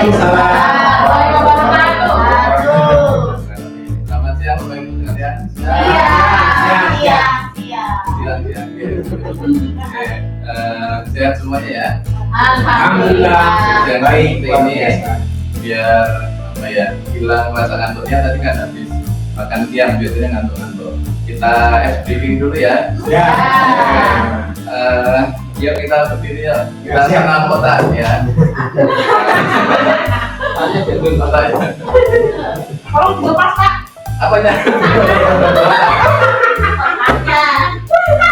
Selamat siang Bapak Ibu sekalian. Sehat semuanya ya. Alhamdulillah. Dan Baik, ini ya, biar apa ya, hilang rasa ngantuknya. Tadi kan habis makan siang biasanya ngantuk-ngantuk. Kita briefing dulu ya. Ya. Yuk kita berdiri ya. Kita senam kotak ya. Tanya betul kotaknya. Kalau juga pasta. Apanya?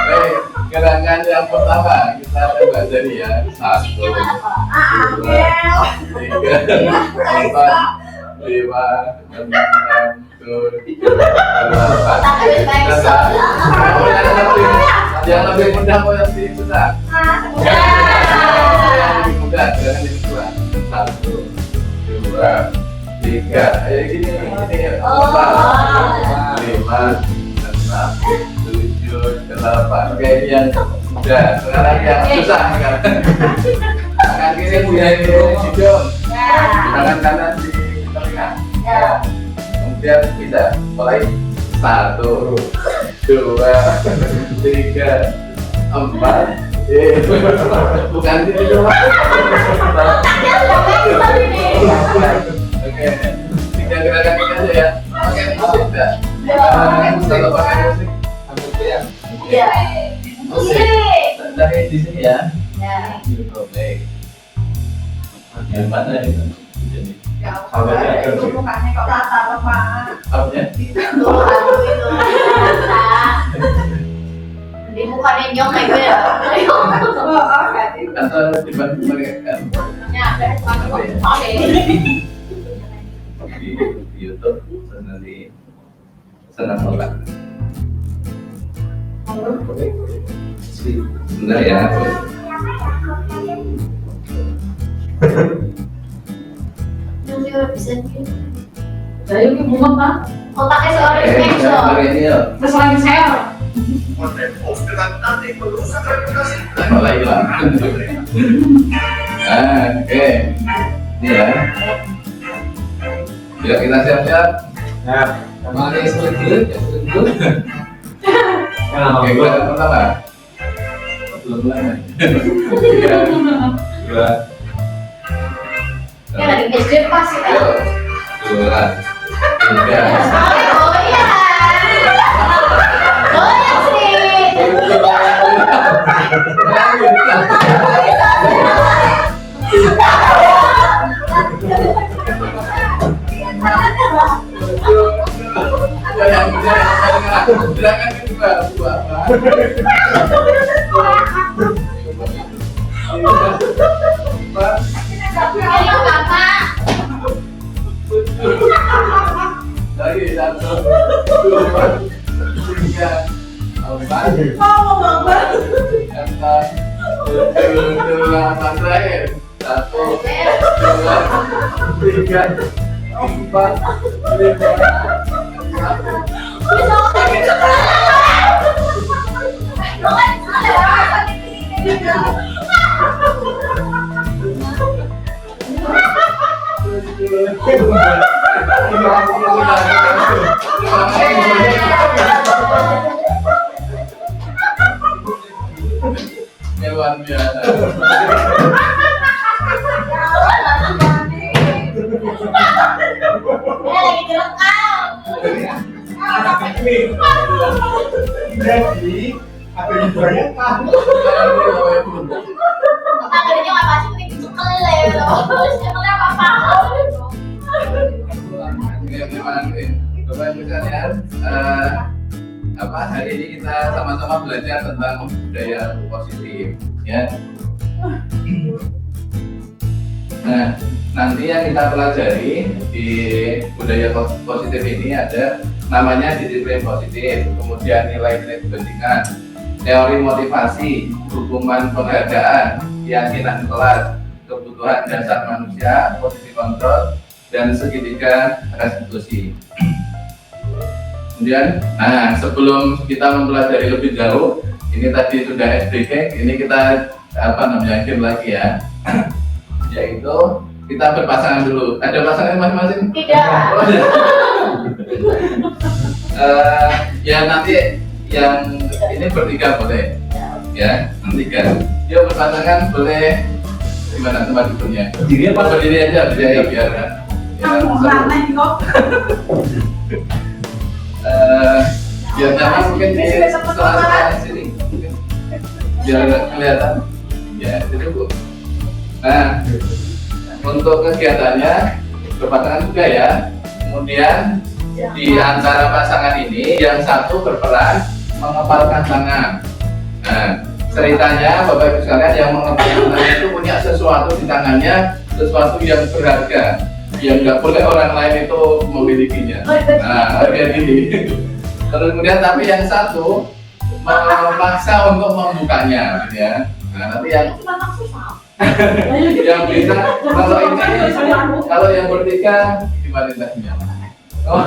Baik, gerakan yang pertama kita coba dari ya. 1, 2, 3, 4, 5, 6, 7, 8. Yang lebih mudah mau yang lebih susah? Yang lebih mudah, gerakan yang kedua. 1, 2, 3. Ayo gini, gini. 4, 5, 6, 7, 8. Oke, ini yang mudah. Sekarang yang susah sekarang. Tangan kiri punya ini hidung, tangan kanan di telinga. Kemudian kita mulai 1, 2, 3, 4. Bukan ini doang. Oke, 3 gerakan ini aja ya. Pakai musik enggak? Kalau pakai musik, ambil ya. Iya. Musik. Dari di sini ya. Baik. Yang mana itu? Jadi, Itu mukanya kok rata Pak. apanya? Di mukanya nyok kayak gitu ya. Atau dibantu pakai kan? Ya, ada Di YouTube terus nanti senang otak. Sebentar ya. Saya ini bunga Pak. Otaknya seorang exo. Pakai ini ya. Terus lagi saya. Mulai hilang. Oke. Ini ya. Yuk kita siap-siap. Ya. Pakai sulit dulu, ya sulit dulu. Oke, Ya. gerakan pertama. Belum mulai. 3, 2. Ya lagi SD pas ya. 2, 3. Oh iya. Oh iya sih. Gerakan kedua, Ayo Kakak. lagi 1, 2, 3, 4. Angkat 7, 8 terakhir. 1, 2, 3, 4, 5. Luar biasa. Lagi direkam. Jadi, apa yang dibayangkan? Tangannya apa sih ini cekel ya. Cekelnya apa? Bapak Ibu sekalian, hari ini kita sama-sama belajar tentang budaya positif, ya. Nah, nanti yang kita pelajari di budaya positif ini ada namanya disiplin positif, kemudian nilai-nilai kepentingan, teori motivasi, hukuman penghargaan, keyakinan kelas, kebutuhan dasar manusia, posisi kontrol, dan segitiga restitusi. Kemudian, sebelum kita mempelajari lebih jauh, ini tadi sudah briefing, ini kita game lagi ya, yaitu kita berpasangan dulu. Ada pasangan masing-masing? Tidak. Oh, ada. Ya nanti yang ini bertiga boleh. Ya, bertiga. Dia berpasangan boleh gimana tempat duduknya? Berdiri apa? Berdiri aja biar ya, biar nyaman mungkin di setelah sini mungkin. Biar kelihatan. Ya, itu Bu. Nah, untuk kegiatannya berpasangan juga ya. Kemudian di antara pasangan ini yang satu berperan mengepalkan tangan. Nah, ceritanya Bapak Ibu sekalian yang mengepalkan tangan itu punya sesuatu di tangannya, sesuatu yang berharga, yang nggak boleh orang lain itu memilikinya. Nah, kayak gini. Terus kemudian tapi yang satu memaksa untuk membukanya, gitu ya. Nah, nanti yang bisa kalau yang bertiga gimana tadinya? Oh,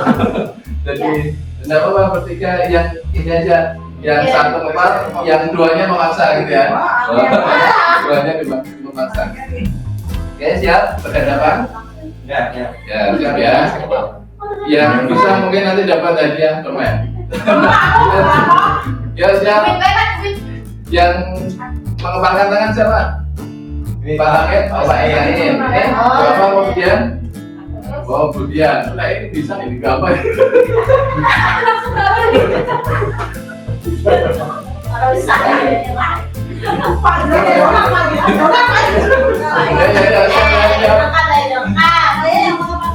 jadi tidak apa-apa bertiga yang ini aja, yang satu kepal, yang duanya memaksa gitu ya. Duanya memaksa. Oke, siap berhadapan? Ya. Ya, siap ya. Yang bisa mungkin nanti dapat hadiah permen. Ya, siap. Yang mengepalkan tangan siapa? Pak Hamid, Pak Iyain. Bapak kemudian oh, Budian, nah ini bisa ini gampang.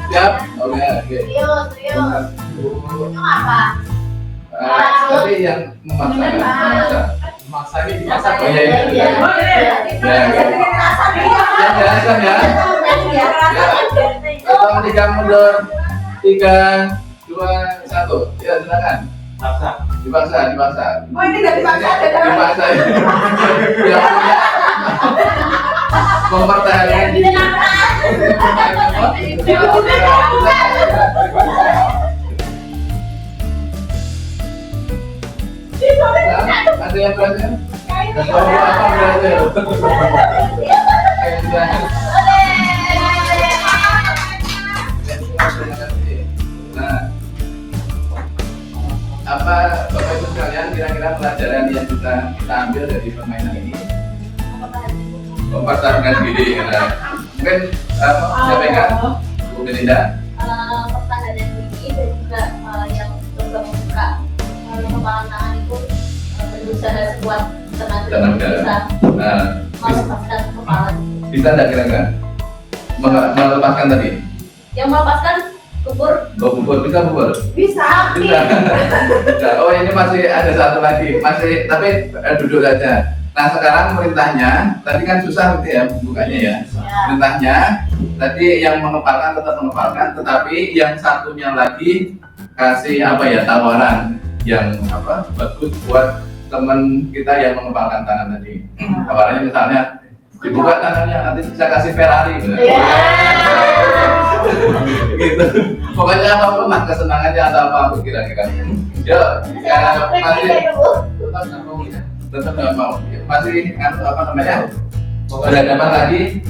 Siap, oke. Tapi yang memaksa ini dimasak. Oh iya. Yang ya. Hitung 3 mundur, 3, 2, 1. Ya silakan. Dipaksa. Oh ini nggak dipaksa, Dipaksa. Ya punya. Mempertahankan. Ada yang berhasil? Apa berhasil? Nah, apa Bapak Ibu sekalian kira-kira pelajaran yang bisa kita ambil dari permainan ini? Mempertahankan diri, mungkin sampaikan Bu Belinda. Pertahanan diri dan juga yang coba membuka kepalan tangan itu berusaha sekuat tenaga bisa melepaskan kepala. Bisa tidak kira-kira melepaskan tadi? Yang melepaskan kubur. Oh, bubur bisa bubur? Bisa. Bisa. Oh ini masih ada satu lagi, masih tapi duduk saja. Nah sekarang perintahnya, tadi kan susah gitu ya bukanya ya. Perintahnya tadi yang mengepalkan tetap mengepalkan, tetapi yang satunya lagi kasih apa ya tawaran yang apa bagus buat teman kita yang mengepalkan tangan tadi. Tawarannya misalnya dibuka tangannya nanti bisa kasih Ferrari gitu. Gitu. Pokoknya apapun lah kesenangannya atau apapun kira-kira. Ya, tetap nggak mau. Masih apa namanya? Berhadapan lagi.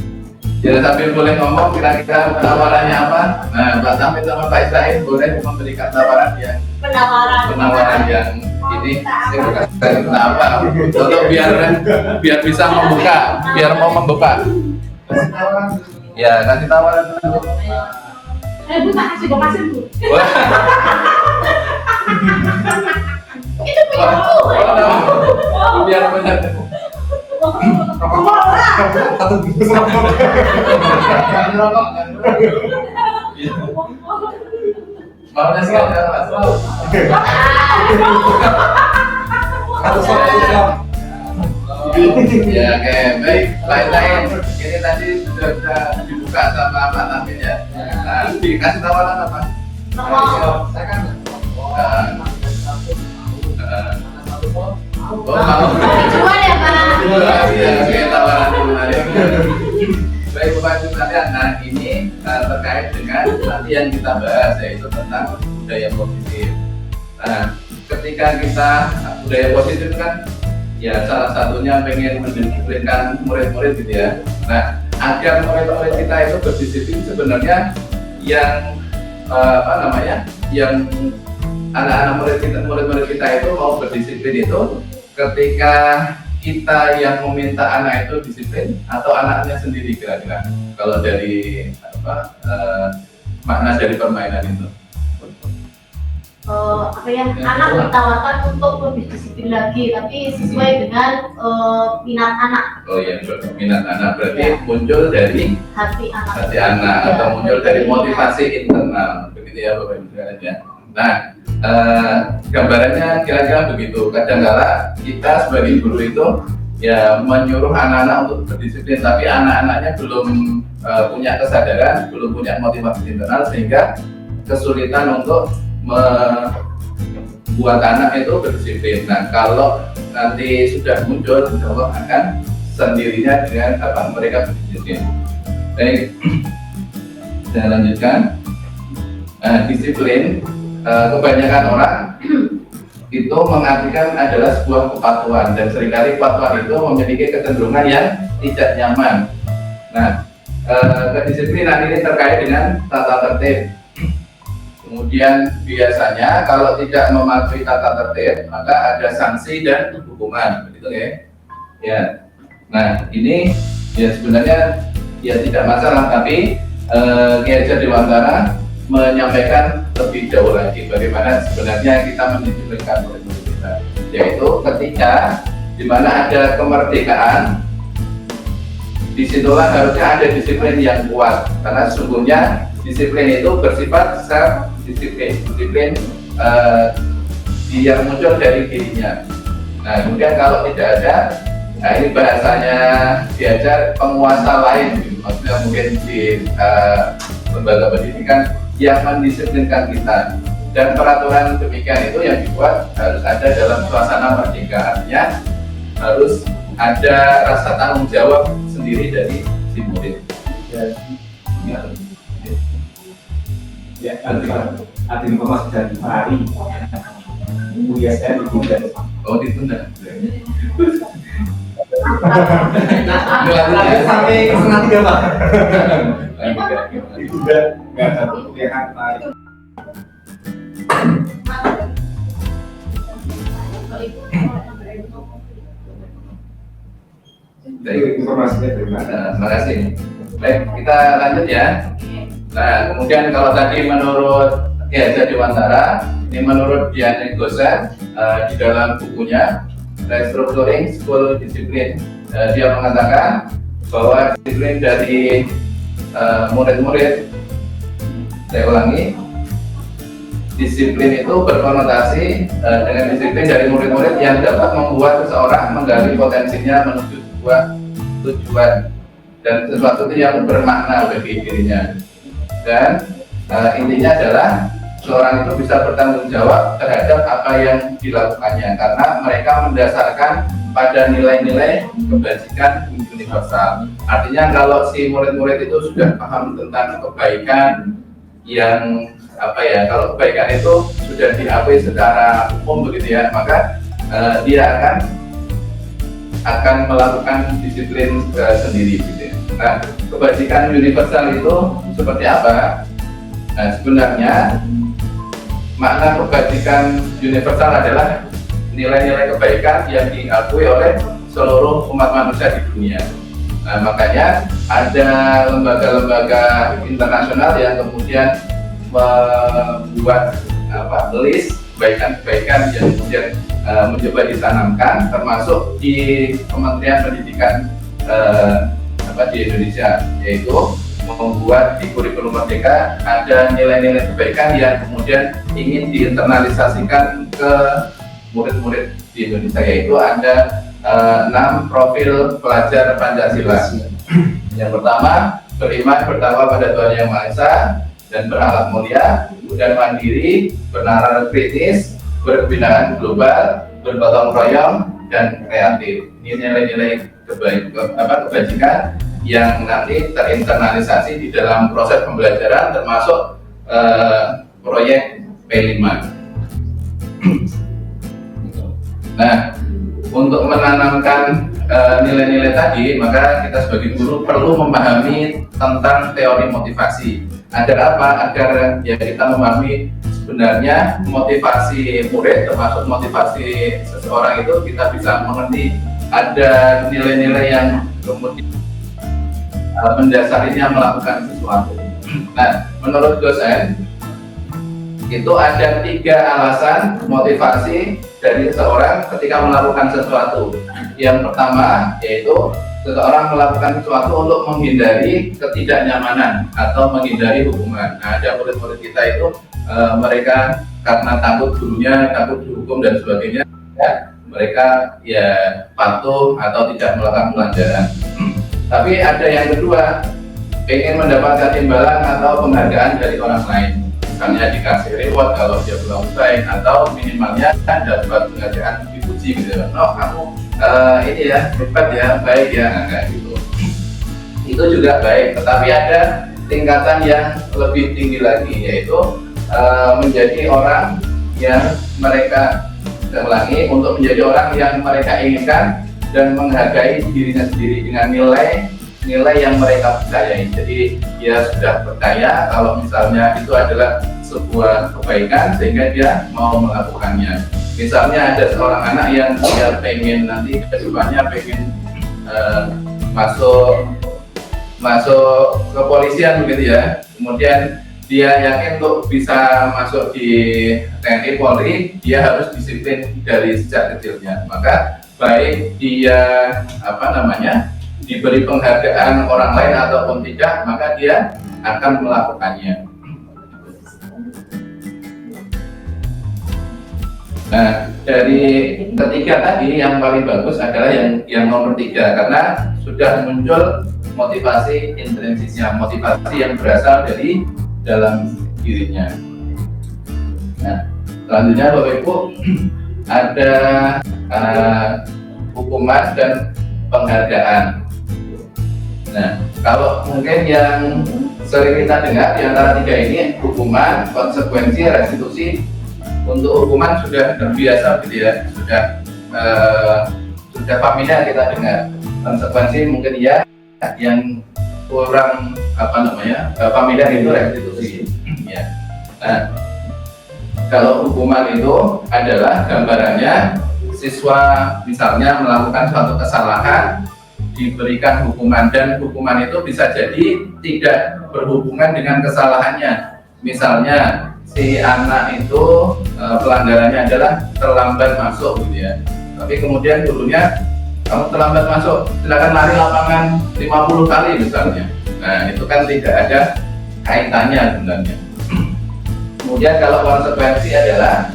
Ya sambil boleh ngomong kira-kira tawarannya apa. Nah, Pak Tamit sama Pak Israel boleh memberikan tawaran yang penawaran yang ini saya kasih apa untuk biar bisa membuka, biar mau membuka. Ya, kasih tawaran dulu. Bu tak kasih Bu. Wah. Itu punya aku. Biar benar. Maunya sih ada Mas. Ya, oke, baik. Lain-lain. Ini tadi sudah dibuka sama Pak Tamit ya. Nah, dikasih tawaran apa? Saya kan. Oh, mau. Cuma ya Pak. Ya, tawaran menarik. Baik Bapak Ibu sekalian, nah ini terkait dengan nanti yang kita bahas yaitu tentang budaya positif. Nah, ketika kita budaya positif kan ya salah satunya pengen mendisiplinkan murid-murid gitu ya. Nah, agar murid-murid kita itu berdisiplin, sebenarnya yang yang anak-anak murid-murid kita itu mau berdisiplin itu ketika kita yang meminta anak itu disiplin atau anaknya sendiri kira-kira kalau dari makna dari permainan itu. Anak ditawarkan untuk lebih disiplin lagi, tapi sesuai dengan minat anak. Oh iya, minat anak berarti muncul dari Hati anak. atau muncul dari motivasi internal, begitu ya Bapak Ibu sekalian. Nah, gambarannya kira-kira begitu. Kadang-kala kita sebagai guru itu ya menyuruh anak-anak untuk berdisiplin, tapi anak-anaknya belum punya kesadaran, belum punya motivasi internal, sehingga kesulitan untuk membuat anak itu berdisiplin. Nah, kalau nanti sudah muncul, insya Allah akan sendirinya dengan mereka berdisiplin. Baik, saya lanjutkan. Disiplin kebanyakan orang itu mengartikan adalah sebuah kepatuhan, dan seringkali kepatuhan itu memiliki kecenderungan yang tidak nyaman. Nah, kedisiplinan ini terkait dengan tata tertib. Kemudian biasanya kalau tidak mematuhi tata tertib maka ada sanksi dan hukuman, begitu ya. Ya. Nah, ini ya sebenarnya ya tidak masalah, tapi Kiai Hajar Dewantara menyampaikan lebih jauh lagi bagaimana sebenarnya kita mendisiplinkan murid-murid kita, yaitu ketika di mana ada kemerdekaan, disitulah harusnya ada disiplin yang kuat, karena sesungguhnya disiplin itu bersifat self disiplin yang muncul dari dirinya. Nah, kemudian kalau tidak ada, nah ini bahasanya diajar penguasa lain, maksudnya mungkin di lembaga pendidikan yang mendisiplinkan kita, dan peraturan demikian itu yang dibuat harus ada dalam suasana merdeka, artinya harus ada rasa tanggung jawab sendiri dari si murid. Ya, ada informasi dari Mari. Kuliah saya ditunda. Oh, ditunda. Sampai setengah 3 Pak. Gimana? Ditunda, nggak ada kuliah Mari. Baik, Informasinya dari mana? terima kasih. Baik, kita lanjut ya. Nah, kemudian kalau tadi menurut Kiai Hajar Dewantara, ini menurut Dian Gosen di dalam bukunya Restructuring School Discipline, dia mengatakan bahwa disiplin dari murid-murid, saya ulangi, disiplin itu berkonotasi dengan disiplin dari murid-murid yang dapat membuat seseorang menggali potensinya menuju sebuah tujuan dan sesuatu yang bermakna bagi dirinya. Dan intinya adalah seorang itu bisa bertanggung jawab terhadap apa yang dilakukannya, karena mereka mendasarkan pada nilai-nilai kebajikan universal. Artinya kalau si murid-murid itu sudah paham tentang kebaikan yang kalau kebaikan itu sudah diakui secara umum begitu ya, maka dia akan melakukan disiplin sendiri gitu ya. Nah, kebajikan universal itu seperti apa? Nah, sebenarnya makna kebajikan universal adalah nilai-nilai kebaikan yang diakui oleh seluruh umat manusia di dunia. Nah, makanya ada lembaga-lembaga internasional yang kemudian membuat list kebaikan-kebaikan yang kemudian mencoba ditanamkan, termasuk di Kementerian Pendidikan di Indonesia, yaitu membuat di kurikulum Merdeka ada nilai-nilai kebaikan yang kemudian ingin diinternalisasikan ke murid-murid di Indonesia, yaitu ada 6 profil pelajar Pancasila. Yang pertama, beriman bertakwa pada Tuhan Yang Maha Esa dan berakhlak mulia, kemudian mandiri, bernalar kritis, berkebinaan global, bergotong royong, dan kreatif. Ini nilai-nilai kebajikan yang nanti terinternalisasi di dalam proses pembelajaran, termasuk proyek P5. Nah, untuk menanamkan nilai-nilai tadi, maka kita sebagai guru perlu memahami tentang teori motivasi. Agar apa? Agar ya kita memahami sebenarnya motivasi murid, termasuk motivasi seseorang itu kita bisa mengerti ada nilai-nilai yang kemudian mendasarinya melakukan sesuatu. Nah, menurut dosen itu ada 3 alasan motivasi dari seseorang ketika melakukan sesuatu. Yang pertama yaitu seseorang melakukan sesuatu untuk menghindari ketidaknyamanan atau menghindari hukuman. Nah, ada murid-murid kita itu mereka karena takut gurunya, takut dihukum dan sebagainya, ya, mereka ya patuh atau tidak melakukan pelajaran. Tapi ada yang kedua, ingin mendapatkan imbalan atau penghargaan dari orang lain. Misalnya dikasih reward kalau dia belum selesai, atau minimalnya dapat penghargaan, dipuji gitu. No, kamu ini ya hebat ya, baik ya, enggak gitu. Itu juga baik, tetapi ada tingkatan yang lebih tinggi lagi, yaitu menjadi orang yang mereka ulangi, untuk menjadi orang yang mereka inginkan dan menghargai dirinya sendiri dengan nilai yang mereka percayai. Jadi dia sudah percaya kalau misalnya itu adalah sebuah kebaikan sehingga dia mau melakukannya. Misalnya ada seorang anak yang dia pengen nanti kedepannya pengen masuk kepolisian begitu ya. Kemudian dia yakin untuk bisa masuk di TNI Polri, dia harus disiplin dari sejak kecilnya. Maka baik dia diberi penghargaan orang lain ataupun tidak, maka dia akan melakukannya. Nah, dari ketiga tadi yang paling bagus adalah yang nomor 3, karena sudah muncul motivasi intrinsisnya, motivasi yang berasal dari dalam dirinya. Nah, selanjutnya Bapak Ibu ada hukuman dan penghargaan. Nah, kalau mungkin yang sering kita dengar di antara 3 ini, hukuman, konsekuensi, restitusi. Untuk hukuman sudah terbiasa gitu ya, sudah familiar kita dengar. Konsekuensi mungkin ya, yang kurang familiar itu restitusi. Ya. Nah, kalau hukuman itu adalah gambarannya siswa misalnya melakukan suatu kesalahan, diberikan hukuman, dan hukuman itu bisa jadi tidak berhubungan dengan kesalahannya. Misalnya si anak itu pelanggarannya adalah terlambat masuk gitu ya, tapi kemudian gurunya, kamu terlambat masuk, silakan lari lapangan 50 kali misalnya. Nah, itu kan tidak ada kaitannya sebenarnya. Kemudian kalau konsekuensi adalah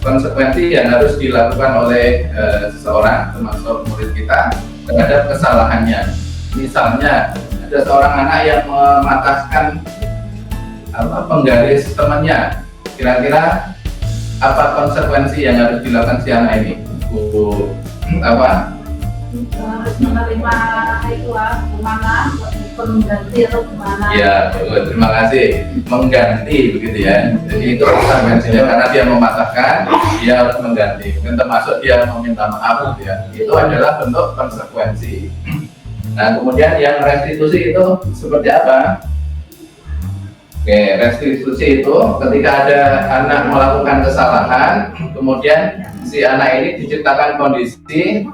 konsekuensi yang harus dilakukan oleh seseorang, termasuk murid kita, terhadap kesalahannya. Misalnya ada seorang anak yang mematahkan penggaris temannya, kira-kira apa konsekuensi yang harus dilakukan si anak ini? Harus menerima itu hukuman pengganti atau gimana? Ya, terima kasih, mengganti begitu ya. Jadi itu konsekuensinya, karena dia mematahkan, dia harus mengganti. Mungkin termasuk dia meminta maaf gitu ya. Itu adalah bentuk konsekuensi. Nah, kemudian yang restitusi itu seperti apa? Oke, restitusi itu ketika ada anak melakukan kesalahan, kemudian si anak ini diciptakan kondisi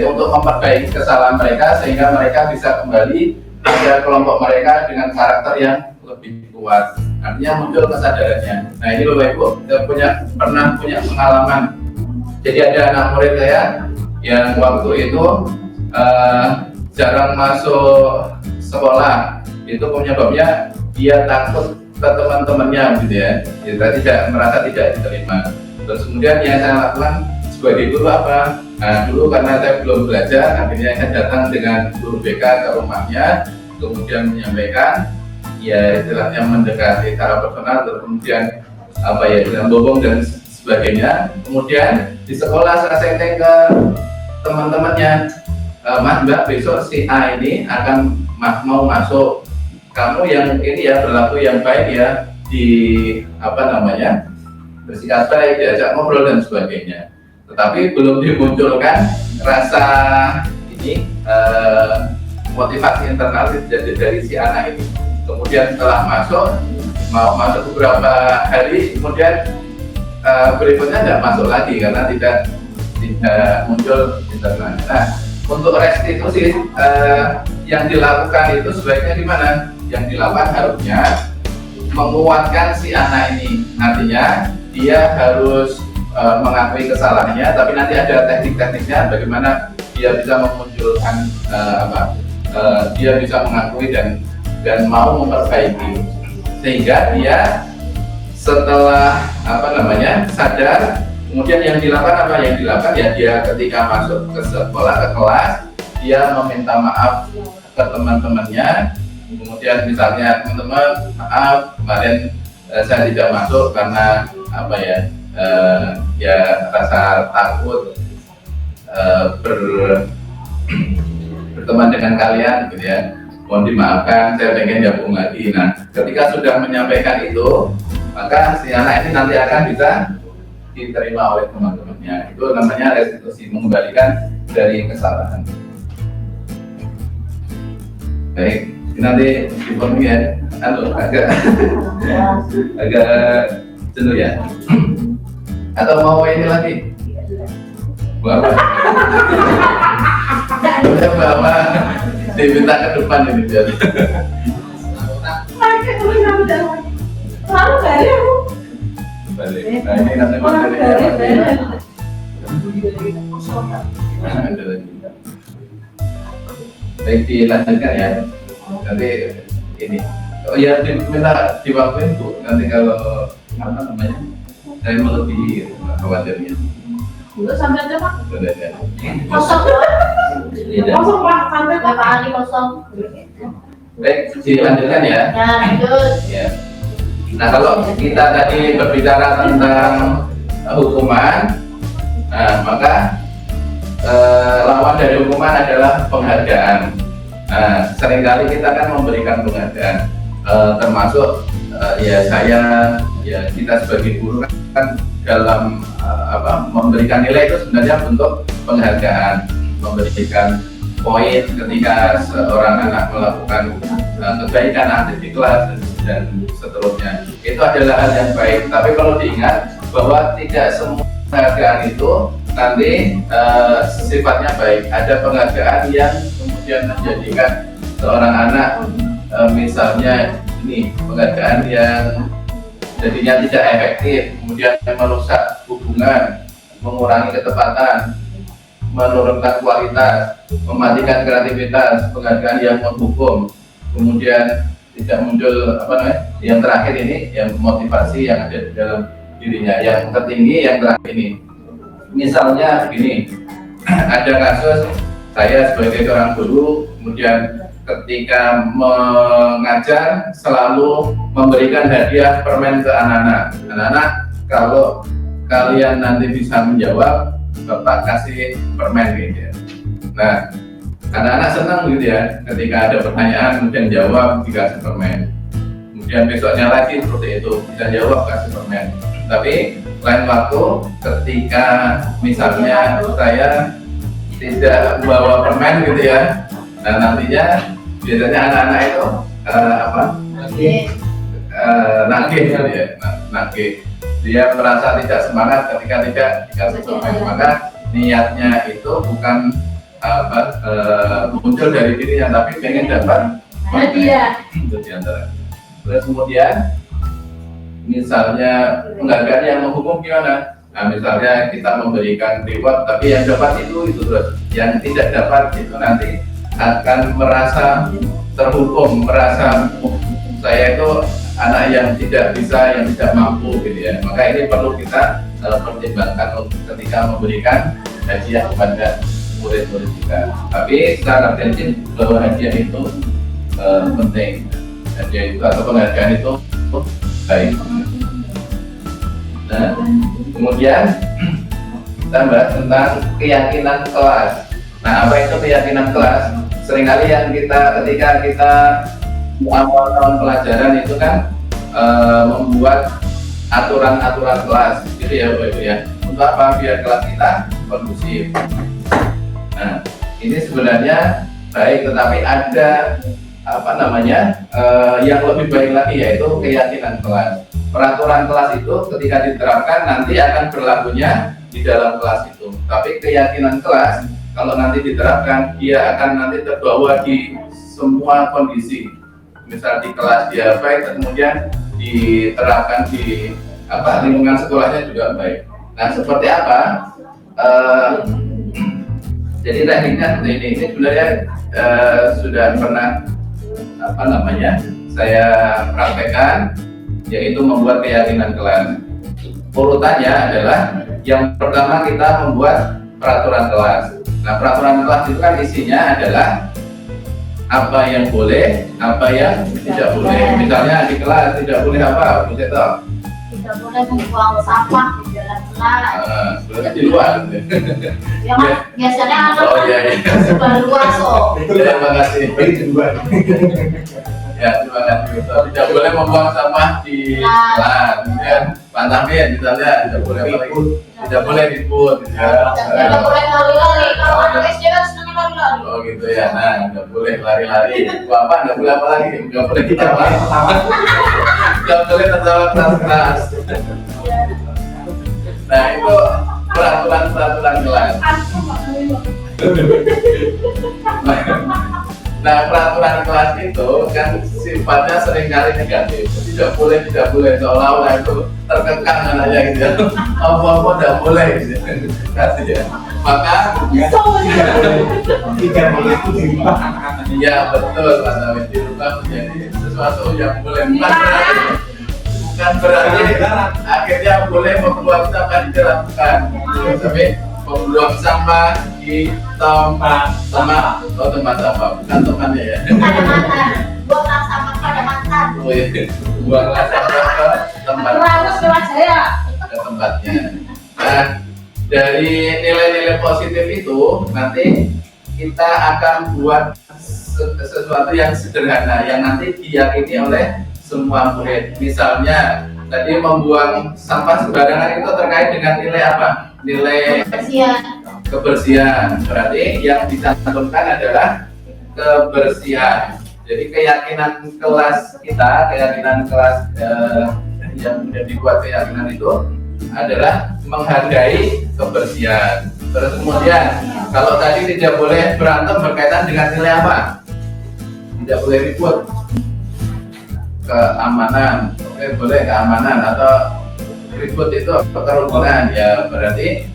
untuk memperbaiki kesalahan mereka sehingga mereka bisa kembali pada kelompok mereka dengan karakter yang lebih kuat. Artinya muncul kesadarannya. Nah, ini Bapak Ibu pernah punya pengalaman. Jadi ada anak murid saya yang waktu itu jarang masuk sekolah. Itu penyebabnya dia takut ke teman-temannya gitu ya, dia merasa tidak diterima. Terus kemudian yang saya lakukan sebagai guru apa? Nah, dulu karena saya belum belajar, akhirnya saya datang dengan guru BK ke rumahnya, kemudian menyampaikan, ya istilahnya mendekati secara personal, terus kemudian dengan bobong dan sebagainya. Kemudian di sekolah saya setting ke teman-temannya, Mas Mbak, besok si A ini akan mau masuk. Kamu yang ini ya berlaku yang baik ya, bersikap baik, diajak ngobrol dan sebagainya. tapi belum dimunculkan rasa ini motivasi internal dari si anak ini. Kemudian setelah mau masuk beberapa hari, kemudian berikutnya tidak masuk lagi karena tidak muncul internal. Nah, untuk restitusi yang dilakukan itu sebaiknya gimana? Yang dilakukan harusnya menguatkan si anak ini. Artinya dia harus mengakui kesalahannya, tapi nanti ada teknik-tekniknya bagaimana dia bisa memunculkan dia bisa mengakui dan mau memperbaiki, sehingga dia setelah sadar. Kemudian yang dilakukan ya dia ketika masuk ke sekolah, ke kelas, dia meminta maaf ke teman-temannya. Kemudian misalnya, teman-teman, maaf kemarin saya tidak masuk karena rasa takut berteman dengan kalian gitu ya. Mohon dimaafkan, saya pengen gabung lagi. Nah, ketika sudah menyampaikan itu, maka si anak ini nanti akan bisa diterima oleh teman-temannya. Itu namanya restitusi, mengembalikan dari kesalahan. Baik, nanti dipenuhi ya. Agak jenuh ya. Atau mau ini lagi? Bapak diminta ke depan ini jadi. Selalu gak ada. Balik. Nah, ini nanti materi ada lagi. Baik, dilanjutkan ya. Nanti ini. Oh ya, diminta diwaktuin Bu. Nanti kalau saya melebihi khawatirnya. Dulu sampai aja Pak. Sudah ya. Kosong. Kosong Pak, sampai Berapa hari kosong? Baik, dilanjutkan ya. Ya, lanjut. Ya. Nah, kalau kita tadi berbicara tentang hukuman, nah maka lawan dari hukuman adalah penghargaan. Nah, seringkali kita kan memberikan penghargaan, termasuk kita sebagai guru kan dalam memberikan nilai itu sebenarnya bentuk penghargaan, memberikan poin ketika seorang anak melakukan kebaikan aktif di kelas dan seterusnya. Itu adalah hal yang baik. Tapi kalau diingat bahwa tidak semua penghargaan itu nanti sifatnya baik. Ada penghargaan yang kemudian menjadikan seorang anak misalnya ini penghargaan yang jadinya tidak efektif, kemudian merusak hubungan, mengurangi ketepatan, menurunkan kualitas, mematikan kreativitas, penghargaan yang menghukum, kemudian tidak muncul yang terakhir ini yang motivasi yang ada di dalam dirinya. Yang tertinggi yang terakhir ini, misalnya begini, ada kasus saya sebagai seorang guru, kemudian ketika mengajar selalu memberikan hadiah permen ke anak-anak. Anak-anak, kalau kalian nanti bisa menjawab, Bapak kasih permen gitu ya. Nah, anak-anak senang gitu ya, ketika ada pertanyaan kemudian jawab dikasih permen. Kemudian besoknya lagi seperti itu, bisa jawab kasih permen. Tapi lain waktu ketika misalnya saya tidak membawa permen gitu ya, nah nantinya biasanya anak-anak itu nagih gitu ya, nagih. Dia merasa tidak semangat ketika tidak dikasih permen. Maka niatnya itu bukan muncul dari dirinya, tapi pengen dapat hadiah. Itu diantara. Terus kemudian misalnya penghargaan yang menghukum gimana? Nah, misalnya kita memberikan reward, tapi yang dapat itu terus, yang tidak dapat itu nanti akan merasa terhukum, merasa saya itu anak yang tidak bisa, yang tidak mampu gitu ya. Maka ini perlu kita pertimbangkan ketika memberikan hadiah kepada murid-murid kita. Tapi secara prinsip bahwa hadiah itu penting, hadiah itu atau penghargaan itu baik. Nah, kemudian kita bahas tentang keyakinan kelas. Nah, apa itu keyakinan kelas? Seringkali yang ketika kita awal tahun pelajaran itu kan membuat aturan-aturan kelas, gitu ya, Bapak Ibu ya. Untuk apa? Biar kelas kita kondusif. Nah, ini sebenarnya baik, tetapi ada yang lebih baik lagi, yaitu keyakinan kelas. Peraturan kelas itu ketika diterapkan nanti akan berlakunya di dalam kelas itu. Tapi keyakinan kelas kalau nanti diterapkan, dia akan nanti terbawa di semua kondisi. Misal di kelas dia baik, kemudian diterapkan di lingkungan sekolahnya juga baik. Nah, seperti apa? Jadi tekniknya seperti ini. Ini sebenarnya sudah pernah saya praktekkan, yaitu membuat keyakinan kelas. Urutannya adalah yang pertama kita membuat peraturan kelas. Nah, peraturan kelas itu kan isinya adalah apa yang boleh, apa yang tidak boleh. Misalnya di kelas tidak boleh apa, boleh toh? Tidak boleh membuang sampah di dalam kelas. Boleh di luar. Ya kan biasanya anak Oh iya. sudah luas kok. Terima kasih. Itu juga. Ya, terima kasih. Tidak boleh membuang sampah di kelas. Kemudian pantamin misalnya tidak boleh tidak boleh ribut. Tidak boleh lari-lari. Kalau anak SD kan senang lari-lari. Oh gitu ya. Nah, tidak boleh lari-lari. Bapak tidak boleh apa lagi? Tidak boleh kita tidak boleh tertawa keras-keras. Nah, itu peraturan kelas. Nah, peraturan kelas itu kan sifatnya seringkali negatif. Tidak boleh seolah-olah itu terkekang aja gitu ya. Apa-apa tidak boleh gitu. Ya. Maka Tidak boleh itu dirubah anak-anak. ya betul, Mas Amin, dirubah menjadi sesuatu yang boleh. Bukan berarti akhirnya boleh membuang sampah di dalam bukan. Tapi membuang sampah di tempat sampah, bukan temannya ya. Pada mantan. Buang sampah pada mantan. Oh iya, buanglah sampah ke tempat, Terus lewat saya. ke tempatnya. Nah, dari nilai-nilai positif itu nanti kita akan buat sesuatu yang sederhana yang nanti diyakini oleh semua murid. Misalnya tadi membuang sampah sembarangan itu terkait dengan nilai apa? Nilai kebersihan. Berarti yang dicantumkan adalah kebersihan. Jadi keyakinan kelas kita, keyakinan kelas yang sudah dibuat keyakinan itu adalah menghargai kebersihan. Terus kemudian kalau tadi tidak boleh berantem berkaitan dengan nilai apa? Tidak boleh ribut. Keamanan, oke, boleh keamanan, atau ribut itu kerukunan, ya berarti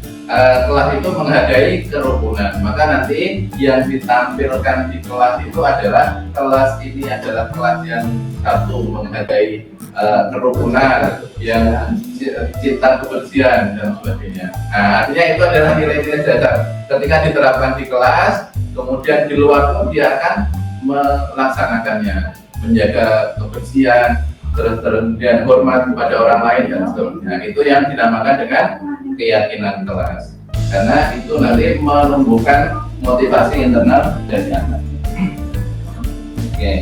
kelas itu menghargai kerukunan. Maka nanti yang ditampilkan di kelas itu adalah kelas ini adalah kelas yang satu menghargai kerukunan, yang cinta kebersihan dan sebagainya. Nah, artinya itu adalah nilai-nilai dasar. Ketika diterapkan di kelas, kemudian di luar pun dia akan melaksanakannya, menjaga kebersihan, terus kemudian hormat kepada orang lain dan seterusnya. Itu yang dinamakan dengan keyakinan kelas, karena itu nanti menumbuhkan motivasi internal dari anak. Oke.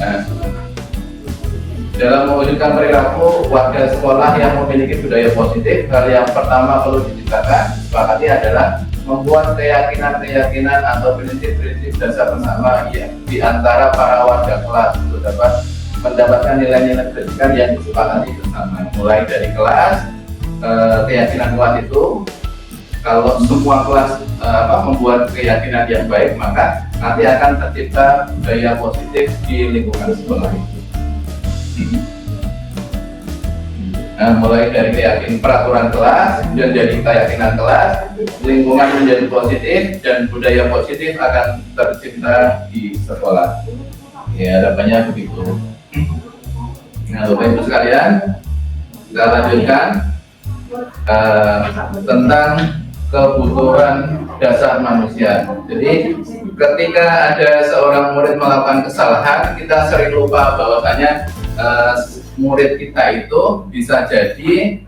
Nah, dalam mewujudkan perilaku warga sekolah yang memiliki budaya positif, hal yang pertama perlu diciptakan, sepakati adalah membuat keyakinan-keyakinan atau prinsip-prinsip dasar bersama di antara para warga kelas untuk dapat mendapatkan nilai-nilai pendidikan yang disepakati bersama. Mulai dari kelas, keyakinan kelas itu, kalau semua kelas membuat keyakinan yang baik, maka nanti akan tercipta budaya positif di lingkungan sekolah itu. Nah, mulai dari peraturan kelas, dan jadi keyakinan kelas, lingkungan menjadi positif, dan budaya positif akan tercipta di sekolah. Ya, harapannya begitu. Nah, Bapak Ibu sekalian, kita lanjutkan tentang kebutuhan dasar manusia. Jadi, ketika ada seorang murid melakukan kesalahan, kita sering lupa bahwasanya murid kita itu bisa jadi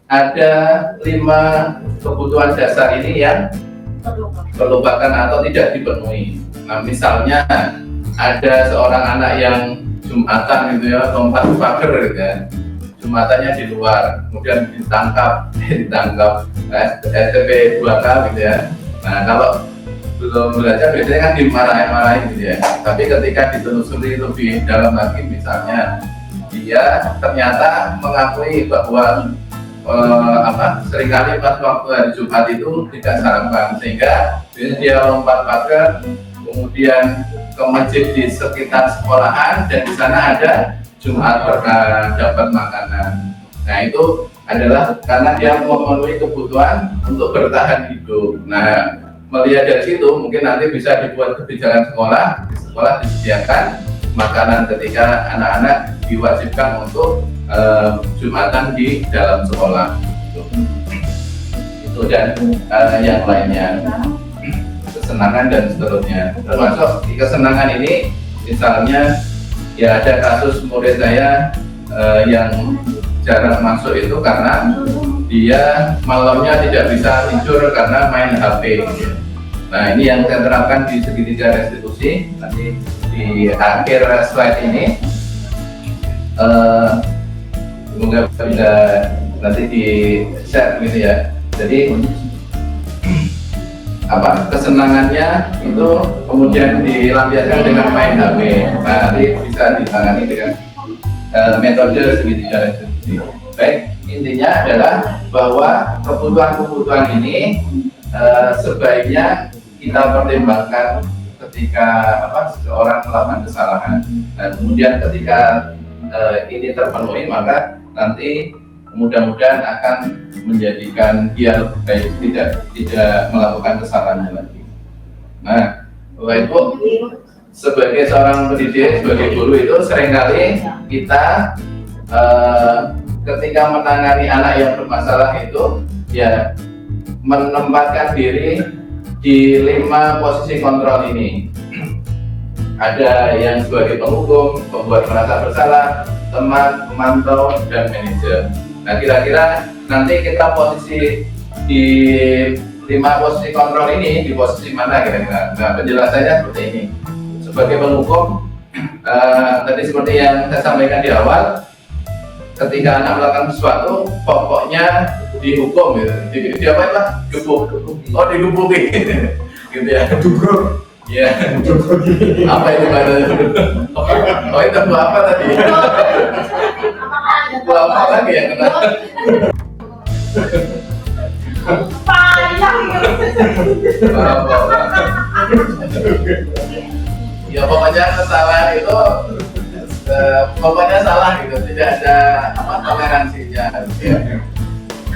ada 5 kebutuhan dasar ini yang terlupakan atau tidak dipenuhi. Nah, misalnya ada seorang anak yang Jumatan gitu ya, lompat pagar gitu ya. Jumatannya di luar, kemudian ditangkap STP 2K gitu ya. Nah kalau belum belajar biasanya kan dimarahin gitu ya. Tapi ketika ditelusuri lebih dalam lagi, misalnya dia ternyata mengakui bahwa seringkali pas waktu hari Jumat itu tidak sarapan, sehingga dia lompat pagar kemudian ke masjid di sekitar sekolahan dan di sana ada Jumat berkah, dapat makanan. Nah itu adalah karena dia memenuhi kebutuhan untuk bertahan hidup. Nah melihat dari situ mungkin nanti bisa dibuat kebijakan sekolah. Di sekolah disediakan makanan ketika anak-anak diwajibkan untuk Jumatan di dalam sekolah. Itu dan yang lainnya, kesenangan dan seterusnya. Termasuk di kesenangan ini misalnya ya ada kasus murid saya yang jarang masuk itu karena dia malamnya tidak bisa tidur karena main HP. Nah ini yang saya terapkan di segitiga restitusi. Nanti di akhir slide ini semoga bisa nanti di share gitu ya. Jadi kesenangannya itu kemudian dilampiaskan dengan main HP. Nah nanti bisa ditangani dengan metode segitiga restitusi. Baik, intinya adalah bahwa kebutuhan ini sebaiknya kita pertimbangkan ketika seseorang melakukan kesalahan. Dan kemudian ketika ini terpenuhi, maka nanti mudah-mudahan akan menjadikan dia lebih baik, tidak melakukan kesalahan lagi. Nah, Bapak Ibu, sebagai seorang pendidik, sebagai guru itu seringkali kita ketika menangani anak yang bermasalah itu ya menempatkan diri di 5 posisi kontrol ini. Ada yang sebagai penghukum, pembuat merasa bersalah, teman, pemantau, dan manajer. Nah kira-kira nanti kita posisi di 5 posisi kontrol ini di posisi mana kira-kira? Nah penjelasannya seperti ini. Sebagai penghukum, tadi seperti yang saya sampaikan di awal, ketika anak melakukan sesuatu, pokoknya dihukum gitu. Di apa Pak? Gebuk. Oh digebuki. Gitu ya. Gebuk. Iya. Apa itu bahasanya? Oh itu apa tadi? Apa lagi yang kena? Ya pokoknya kesalahan itu pokoknya salah gitu, tidak ada toleransinya gitu ya.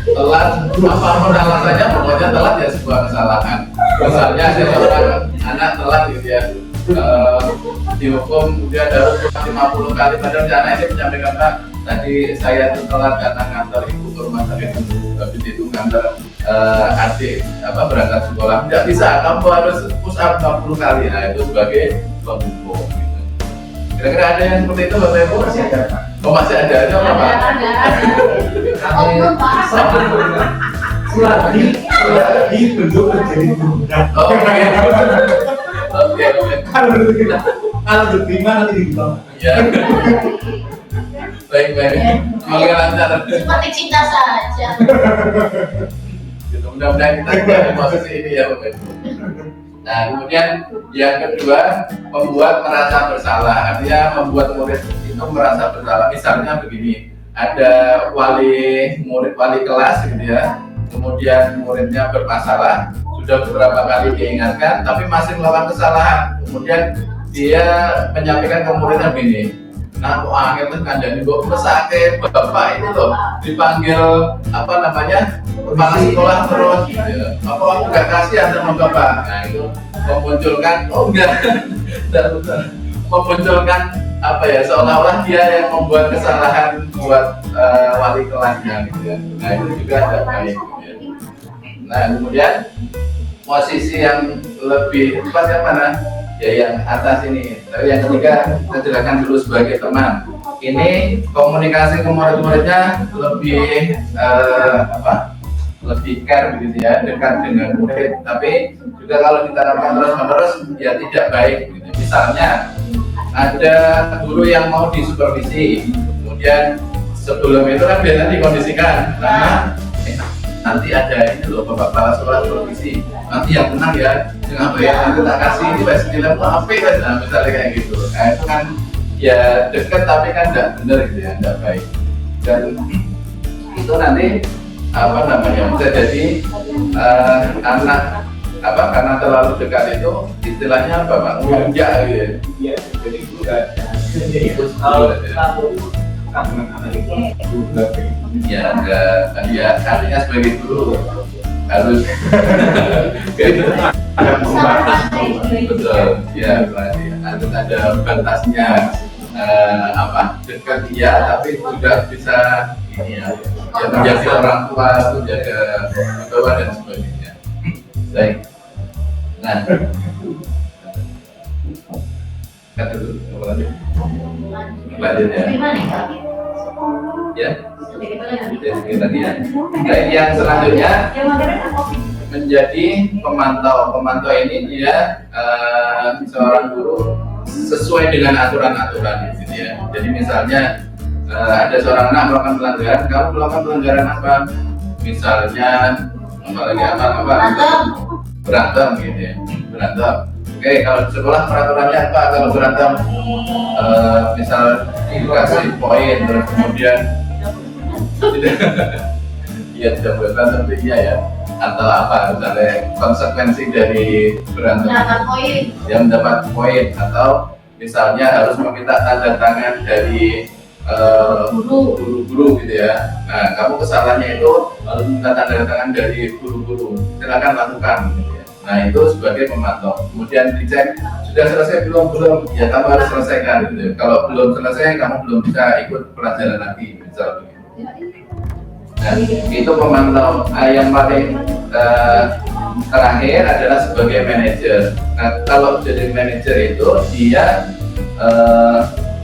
Telat apapun alasannya, pokoknya telat ya sebuah kesalahan. Misalnya ada seorang anak telat gitu ya, dihukum dia ada hukuman 50 kali, padahal si anak ini menyampaikan, Pak tadi saya tuh telat karena ngantar ibu ke rumah sakit, habis itu ngantar adik berangkat sekolah, tidak bisa, kamu harus push up 50 kali. Nah itu sebagai penghukum gitu. Kira-kira ada yang seperti itu Bapak Ibu? Masih ada Pak. Oh masih ada apa Pak? Selagi bentuk menjadi tunggal. Oke. Kalau diterima nanti dibuang. Ya. Baik. Semoga lancar. Seperti cinta saja. Mudah-mudahan kita juga di posisi ini ya Bapak Ibu. Nah kemudian yang kedua, membuat merasa bersalah. Artinya membuat murid itu merasa bersalah. Misalnya begini, ada wali kelas gitu ya, kemudian muridnya bermasalah, sudah beberapa kali diingatkan tapi masih melakukan kesalahan. Kemudian dia menyampaikan ke muridnya begini, nah kok akhirnya kandani kok mesake bapak itu loh dipanggil kepala sekolah terus gitu ya. Apa aku gak kasihan sama bapak? Nah itu memunculkan memunculkan seolah-olah dia yang membuat kesalahan buat wali kelasnya gitu ya. Nah itu juga ada baik gitu ya. Nah kemudian posisi yang lebih tepat yang mana? Ya yang atas ini. Tapi yang ketiga kita jelaskan dulu sebagai teman. Ini komunikasi ke murid-muridnya lebih lebih care begitu ya, dekat dengan murid. Tapi juga kalau diterapkan terus-menerus ya tidak baik gitu. Misalnya ada guru yang mau disupervisi, kemudian sebelum itu kan biasanya dikondisikan karena nanti ada ini loh bapak kepala sekolah provisi, nanti yang tenang ya, dengan bayar nanti tak kasih ini pasti nilai apa kan, nah, misalnya kayak gitu. Nah itu kan ya dekat tapi kan tidak benar gitu ya, tidak baik. Dan itu nanti apa namanya bisa jadi anak apa karena terlalu dekat itu istilahnya apa pak, ngunjak gitu ya. Iya, jadi bukan. Jadi Itu kalau sebetulnya. anak-anak itu juga Ya enggak, ya artinya sebagai guru harus gitu. ada pembatas. Betul, ya berarti harus ada batasnya. Apa dekat dia tapi juga bisa ini ya, ya menjadi orang tua, menjaga bawah dan sebagainya. Baik. Nah, kata dulu apa lagi? Lanjut ya. Gimana ya? Ya, Bagaimana? tadi ya. Baik, yang selanjutnya Yang maghrib kan kopi. menjadi pemantau. Pemantau ini dia seorang guru sesuai dengan aturan-aturan gitu ya. Jadi misalnya ada seorang anak melakukan pelanggaran, kamu melakukan pelanggaran apa? Misalnya apa? Berantem gitu ya. Berantem. Oke, kalau di sekolah peraturannya apa? Kalau berantem misal dikasih poin terus kemudian iya tidak boleh berantem iya ya, atau apa misalnya konsekuensi dari berantem Mendapat poin. yang mendapat poin, atau misalnya harus meminta tanda tangan dari guru-guru gitu ya. Nah kamu kesalahannya itu harus minta tanda tangan dari guru-guru, silakan lakukan gitu ya. Nah itu sebagai pemantau. Kemudian dicek sudah selesai belum, ya kamu harus selesaikan gitu ya. Kalau belum selesai kamu belum bisa ikut pelajaran lagi misal begitu. Nah, itu pemantau. Yang paling terakhir adalah sebagai manajer. Nah, kalau jadi manajer itu dia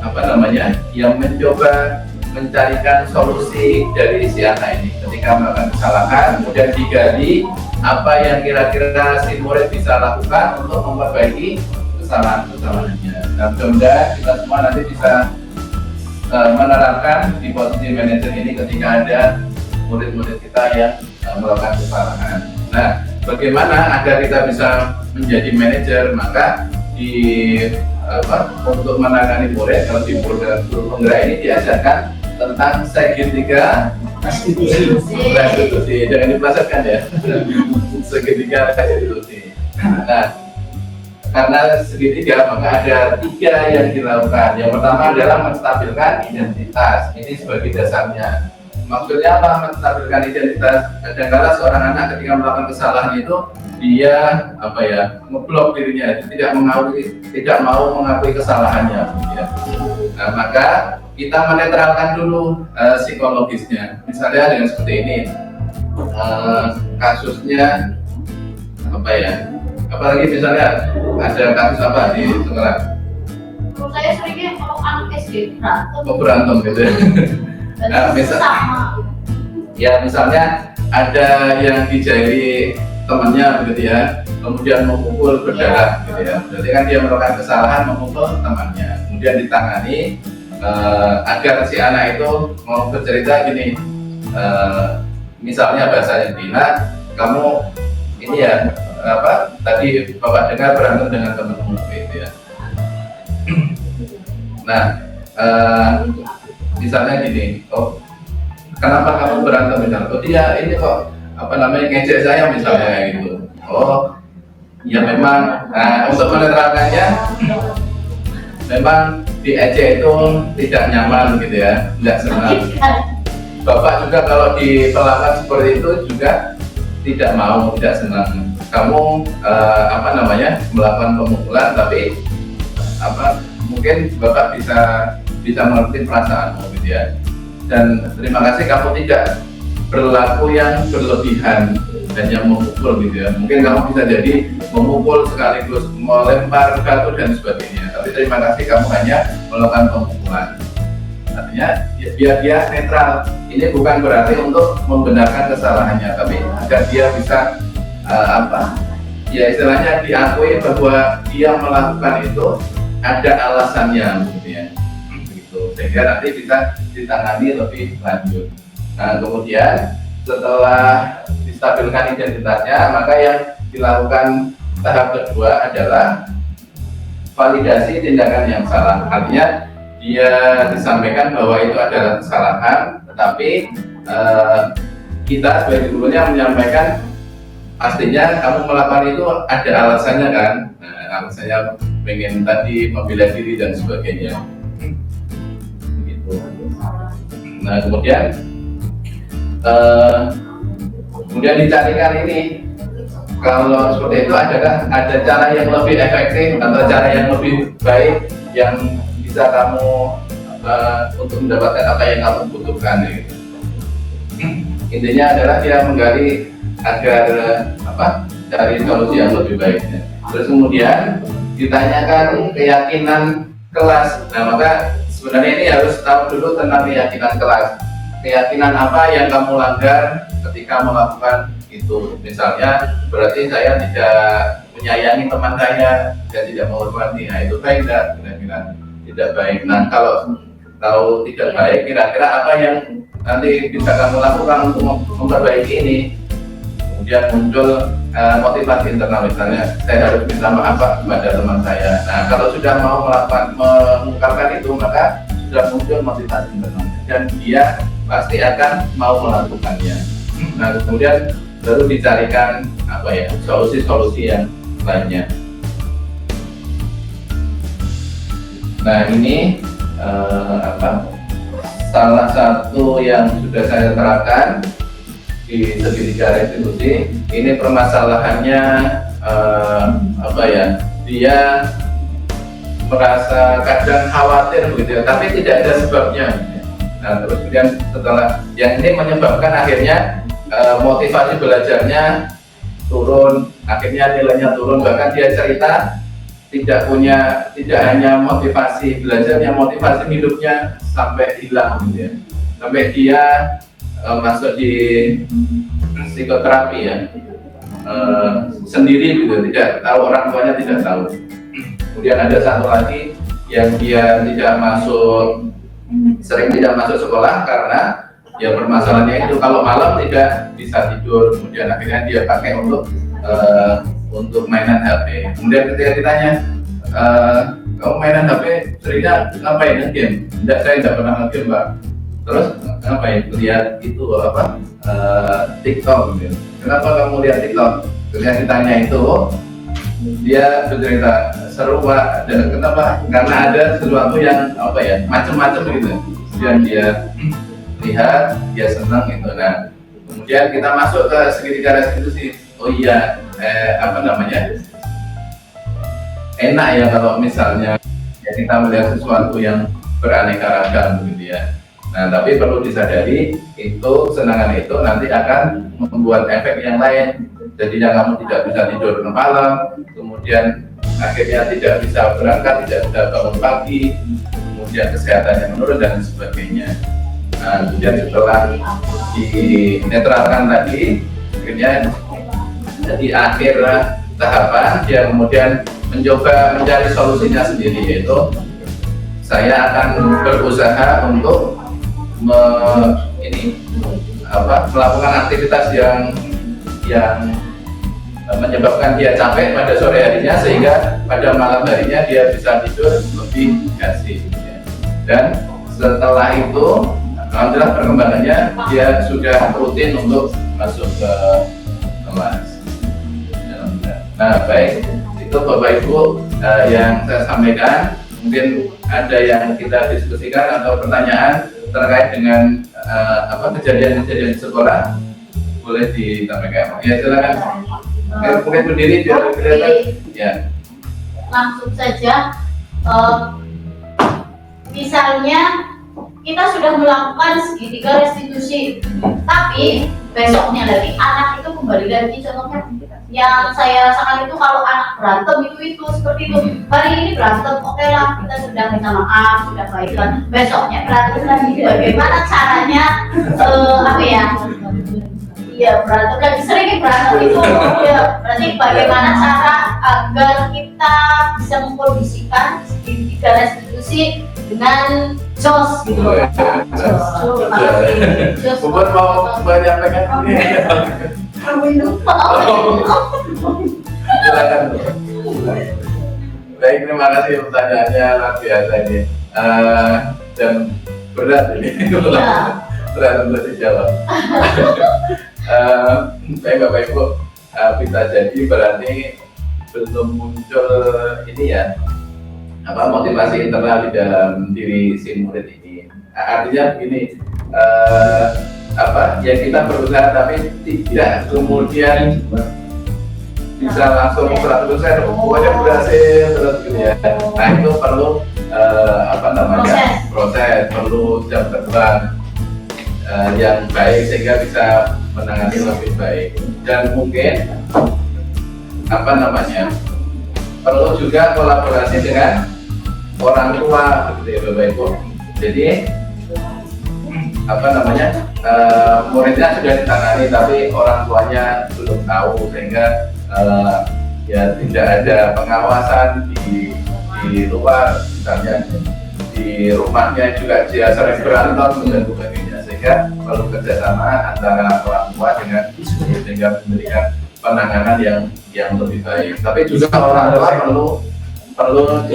apa namanya, yang mencoba mencarikan solusi dari si anak ini ketika melakukan kesalahan, kemudian digali apa yang kira-kira si murid bisa lakukan untuk memperbaiki kesalahan-kesalahannya. Nah, mudah-mudahan kita semua nanti bisa menerapkan di posisi manajer ini ketika ada murid-murid kita yang melakukan kesalahan. Nah, bagaimana agar kita bisa menjadi manajer? Maka untuk menangani murid, kalau di program guru penggerak ini diajarkan tentang segitiga restitusi. Jangan dipelesetkan ya. Segitiga restitusi. Nah, karena segitiga maka ada 3 yang dilakukan. Yang pertama adalah menstabilkan identitas. Ini sebagai dasarnya. Maksudnya apa menstabilkan identitas? Kadang-kadang seorang anak ketika melakukan kesalahan itu dia apa ya, ngeblok dirinya, tidak mau mengakui kesalahannya ya. Nah, maka kita menetralkan dulu psikologisnya. Misalnya dengan seperti ini, kasusnya apa ya, apalagi misalnya ada kasus apa di sekolah? Menurut saya seringnya kalau anak SD berantem. Berantem gitu ya. Nah, misalnya ada yang dijahili temannya begitu ya, kemudian memukul berdarah gitu ya. Berarti kan dia melakukan kesalahan memukul temannya, kemudian ditangani agar si anak itu mau bercerita gini, misalnya bahasanya Dina, kamu ini ya apa tadi bapak dengar berantem dengan temanmu gitu ya. Nah misalnya gini, oh kenapa kamu berantem misalnya? Oh dia ini kok apa namanya ngejek saya misalnya gitu. Oh ya memang. Nah untuk menetralkannya, memang diejek itu tidak nyaman gitu ya, tidak senang. Bapak juga kalau diperlakukan seperti itu juga tidak mau, tidak senang. Kamu apa namanya melakukan pemukulan, tapi apa mungkin bapak bisa mengerti perasaanmu gitu ya. Dan terima kasih kamu tidak berlaku yang berlebihan dan yang memukul gitu ya. Mungkin kamu bisa jadi memukul sekaligus melempar batu dan sebagainya. Tapi terima kasih kamu hanya melakukan pemukulan. Artinya ya, biar dia netral. Ini bukan berarti untuk membenarkan kesalahannya, tapi agar dia bisa apa? Ya istilahnya diakui bahwa dia melakukan itu ada alasannya gitu ya. Begitu. sehingga nanti bisa ditangani lebih lanjut. Nah, kemudian setelah distabilkan identitasnya, maka yang dilakukan tahap kedua adalah validasi tindakan yang salah. Artinya dia disampaikan bahwa itu adalah kesalahan, tetapi kita sebagai gurunya menyampaikan pastinya kamu melakukan itu ada alasannya kan. Nah, alasannya pengen tadi membela diri dan sebagainya. Begitu. Nah, kemudian dicarikan ini, kalau seperti itu ada cara yang lebih efektif atau cara yang lebih baik yang bisa kamu untuk mendapatkan apa yang kamu butuhkan gitu. Intinya adalah dia menggali agar cari solusi yang lebih baiknya. Terus kemudian ditanyakan keyakinan kelas. Nah, maka sebenarnya ini harus tahu dulu tentang keyakinan kelas. Keyakinan apa yang kamu langgar ketika melakukan itu? Misalnya berarti saya tidak menyayangi teman saya, saya tidak menghormati. Nah, itu baik tidak? Kira-kira tidak baik. Nah, kalau tahu tidak baik, kira-kira apa yang nanti bisa kamu lakukan untuk memperbaiki ini? Kemudian muncul motivasi internal, misalnya saya harus minta maaf kepada teman saya. Nah, kalau sudah mau mengungkapkan itu, maka sudah muncul motivasi internal dan dia pasti akan mau melakukannya. Nah, kemudian baru dicarikan solusi-solusi yang lainnya. Nah, ini salah satu yang sudah saya terapkan di segitiga restitusi. Ini permasalahannya dia merasa kadang khawatir begitu ya, tapi tidak ada sebabnya. Nah, terus kemudian setelah yang ini menyebabkan akhirnya motivasi belajarnya turun, akhirnya nilainya turun, bahkan dia cerita tidak hanya motivasi belajarnya, motivasi hidupnya sampai hilang gitu ya. Sampai dia masuk di psikoterapi ya, sendiri gitu, tidak tahu, orang tuanya tidak tahu. Kemudian ada satu lagi yang dia sering tidak masuk sekolah karena ya permasalahannya itu kalau malam tidak bisa tidur, kemudian akhirnya dia pakai untuk mainan HP. Kemudian ketika ditanya, kamu mainan HP seringnya ngapain, nge-game? Tidak, saya tidak pernah nge-game, Pak. Terus ngapain? Lihat itu TikTok gitu. Kenapa kamu lihat TikTok? Ketika ditanya itu, dia bercerita, seru Pak. Dan kenapa? Karena ada sesuatu yang macam-macam gitu. Kemudian dia lihat, dia senang gitu. Nah, kemudian kita masuk ke segitiga restitusi. Oh iya, enak ya kalau misalnya ya kita melihat sesuatu yang beraneka ragam gitu ya. Nah, tapi perlu disadari itu kesenangan itu nanti akan membuat efek yang lain. Jadinya kamu tidak bisa tidur malam, kemudian akhirnya tidak bisa berangkat, tidak bisa bangun pagi, kemudian kesehatannya menurun dan sebagainya. Nah, kemudian setelah dinetralkan tadi, akhirnya di akhir tahapan dia kemudian mencoba mencari solusinya sendiri, yaitu saya akan berusaha untuk melakukan aktivitas yang menyebabkan dia capek pada sore harinya sehingga pada malam harinya dia bisa tidur lebih asik. Dan setelah itu alhamdulillah perkembangannya dia sudah rutin untuk masuk ke kelas. Nah, baik, itu Bapak Ibu yang saya sampaikan. Mungkin ada yang kita diskusikan atau pertanyaan terkait dengan kejadian-kejadian di sekolah, boleh disampaikan. Ya, silakan. Mungkin berdiri biar kelihatan. Ya. Langsung saja. Misalnya kita sudah melakukan segitiga restitusi, tapi besoknya lagi anak itu kembali lagi, contohnya yang saya rasakan itu kalau anak berantem itu seperti itu, hari ini berantem, oke lah kita sudah minta maaf, sudah baikkan, besoknya berantem lagi. Bagaimana caranya berantem lagi, sering berantem itu ya, berarti bagaimana cara agar kita bisa mengkondisikan segitiga restitusi dengan jos gitu loh. Jos. Bubur mau menyampaikan ini. Silakan. Baik, terima kasih pertanyaannya luar biasa ini. Dan berat ini. Iya. Berat untuk dijawab. Baik Bapak Ibu, bisa jadi berarti belum muncul ini ya, motivasi internal di dalam diri si murid ini. Artinya begini, ya kita berusaha tapi tidak kemudian bisa langsung 100% pokoknya berhasil terus gitu ya. Nah itu perlu proses, perlu jam terbang yang baik sehingga bisa menangani lebih baik, dan mungkin perlu juga kolaborasi dengan orang tua begitu ya Bapak Ibu. Jadi muridnya sudah ditangani tapi orang tuanya belum tahu, sehingga ya tidak ada pengawasan di luar, misalnya di rumahnya juga dia sering berantem dan sebagainya, sehingga perlu kerjasama antara orang tua dengan sehingga memberikan penanganan yang lebih baik. Tapi juga orang tua perlu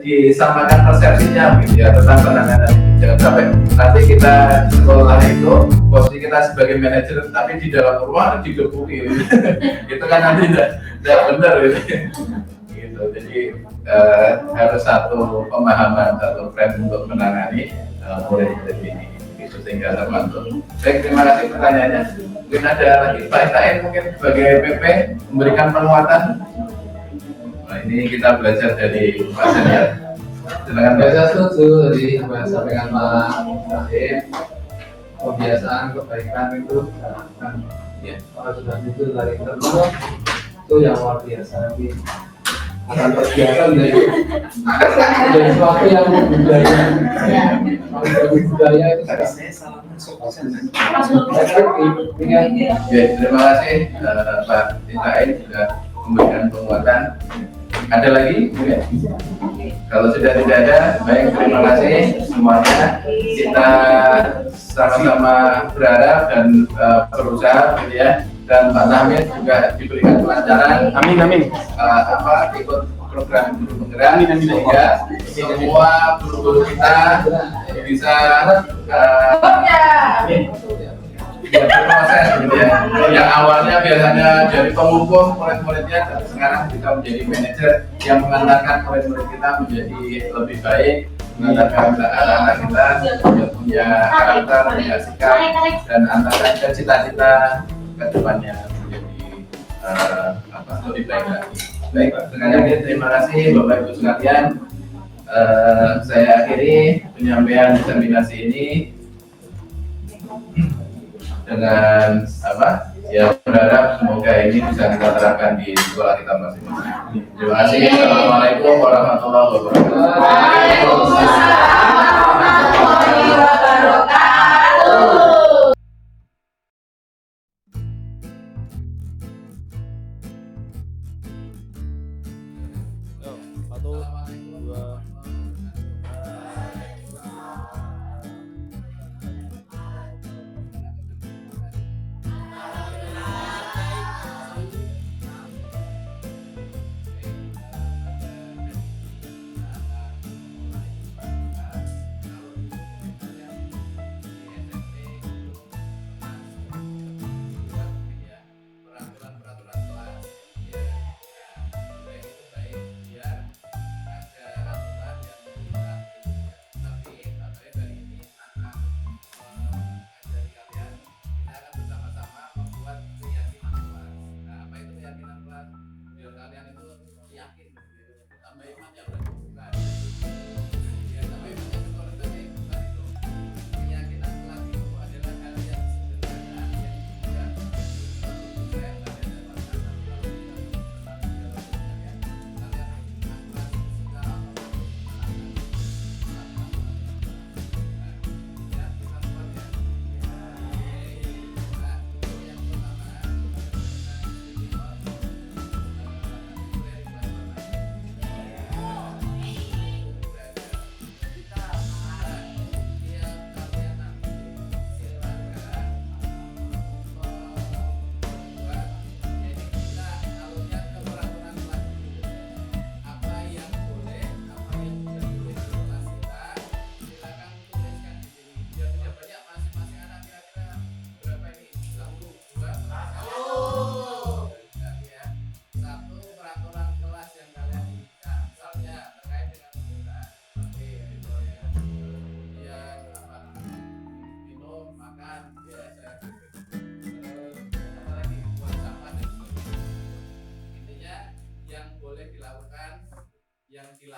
disamakan persepsinya gitu ya tentang penanganan. Jangan sampai nanti kita sekolah itu posisi kita sebagai manajer tapi di dalam rumah digebuki gitu. Itu kan nanti tidak benar gitu. Jadi harus satu pemahaman, satu frame untuk menangani murid-murid ini. Itu sehingga terbantu. Baik, terima kasih pertanyaannya. Mungkin ada lagi Pak Isain mungkin sebagai PP memberikan penguatan. Nah, ini kita belajar dari Pak Senior. Silakan Pak. Saya setuju tadi apa yang disampaikan Pak Rahim. Kebiasaan kebaikan itu dilakukan. Ya. Kalau sudah muncul dari internal itu yang luar biasa. Tapi akan terbiasa menjadi sesuatu yang budaya. Kalau dari budaya itu saya salah masuk. Ya, terima kasih Pak Isain sudah memberikan penguatan. Ada lagi? Ya. Kalau sudah tidak ada, baik, terima kasih semuanya. Kita sama-sama berharap dan berusaha gitu ya. Dan Pak Tahmid juga diberikan kelancaran. Amin. Ikut program guru penggerak sehingga semua guru-guru kita bisa berproses gitu ya. Yang awalnya biasanya jadi pengumpul murid-muridnya, tapi sekarang kita menjadi manajer yang mengantarkan murid-murid kita menjadi lebih baik, mengantarkan anak-anak kita yang punya karakter, punya sikap, dan antarkan cita-cita ke depannya menjadi lebih baik lagi. Baik, sekali lagi terima kasih Bapak Ibu sekalian. Saya akhiri penyampaian diseminasi ini dengan berharap semoga ini bisa kita terapkan di sekolah kita masing-masing. Terima kasih. Assalamualaikum warahmatullahi wabarakatuh. Waalaikumsalam warahmatullahi wabarakatuh. Satu, dua.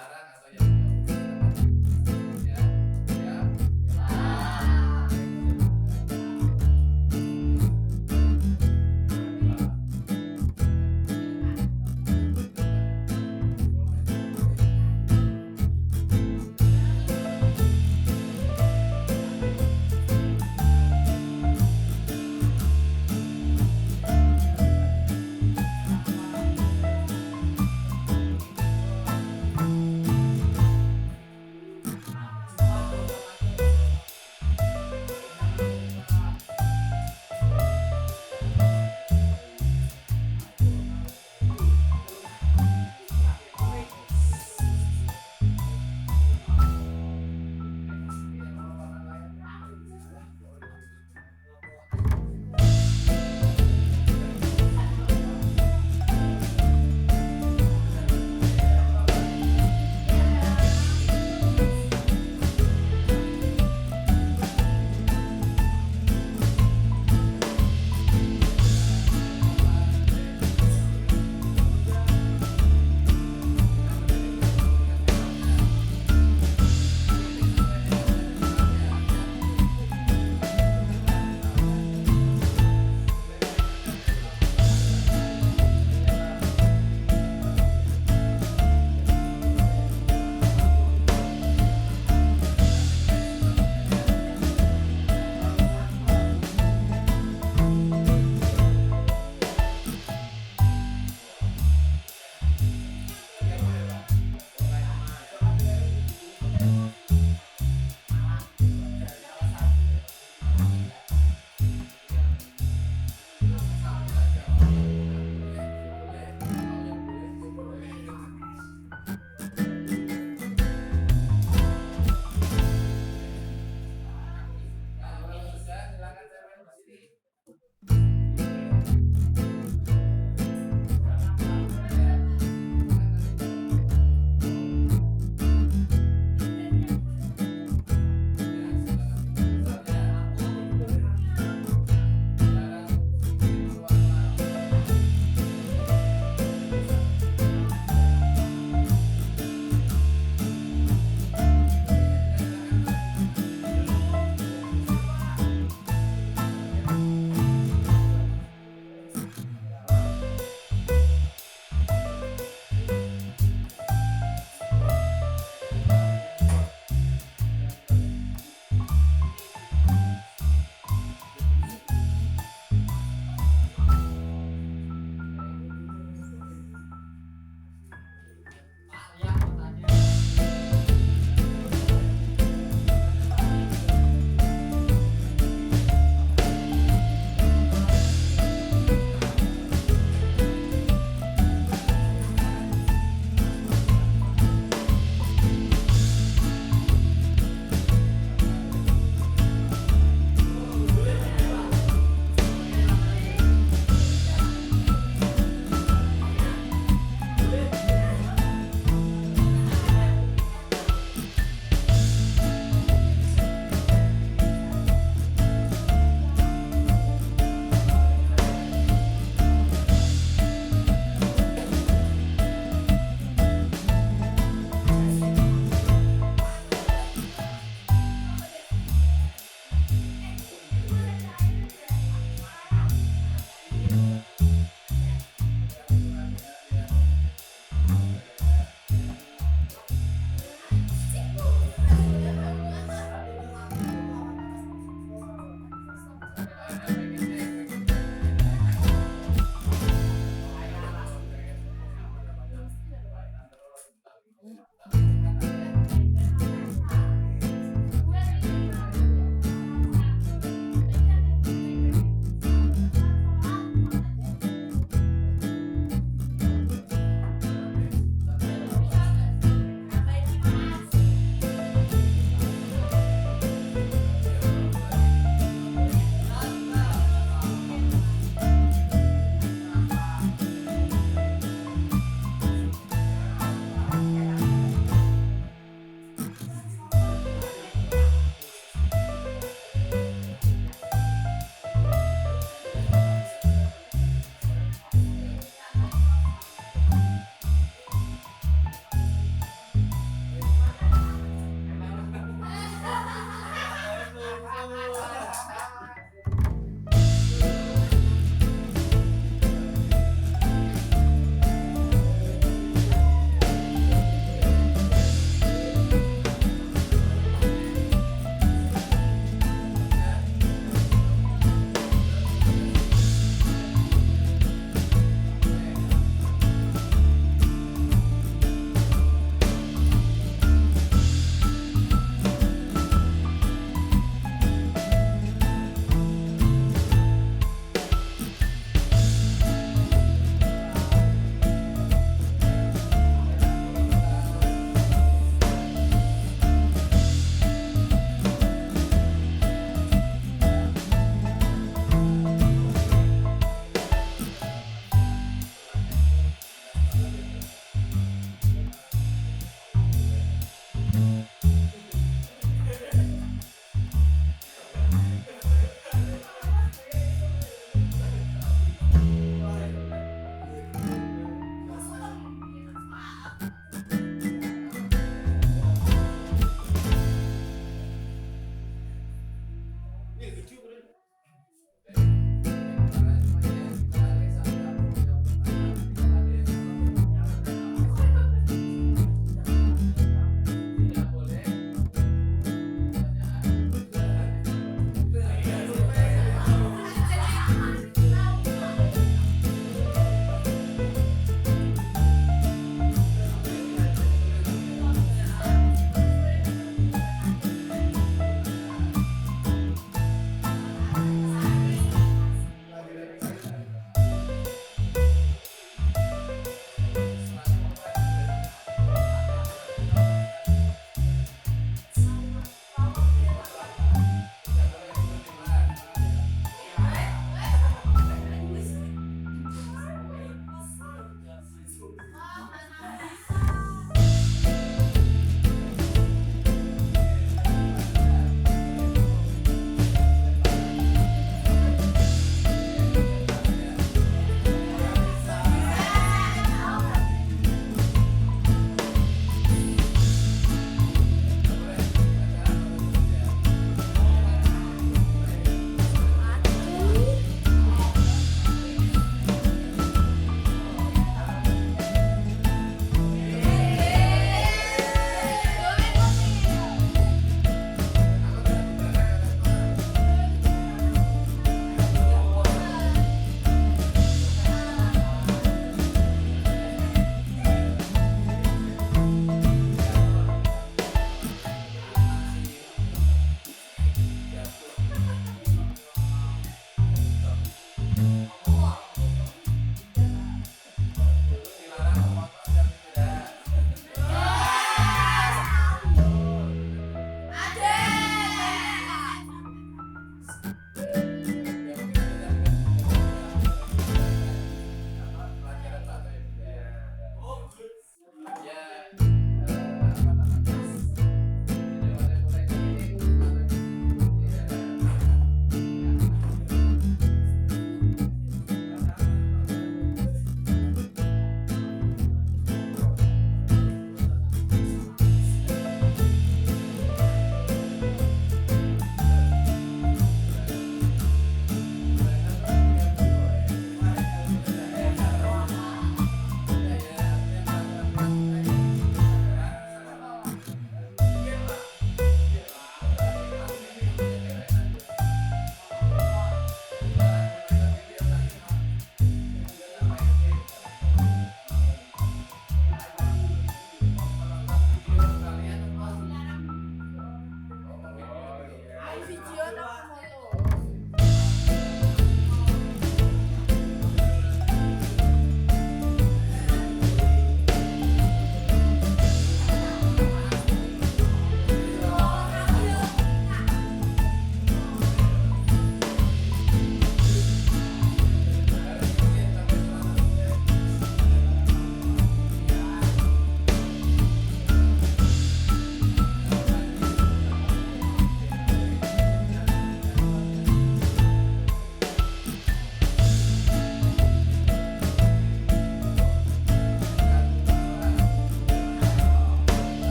dilarang atau yang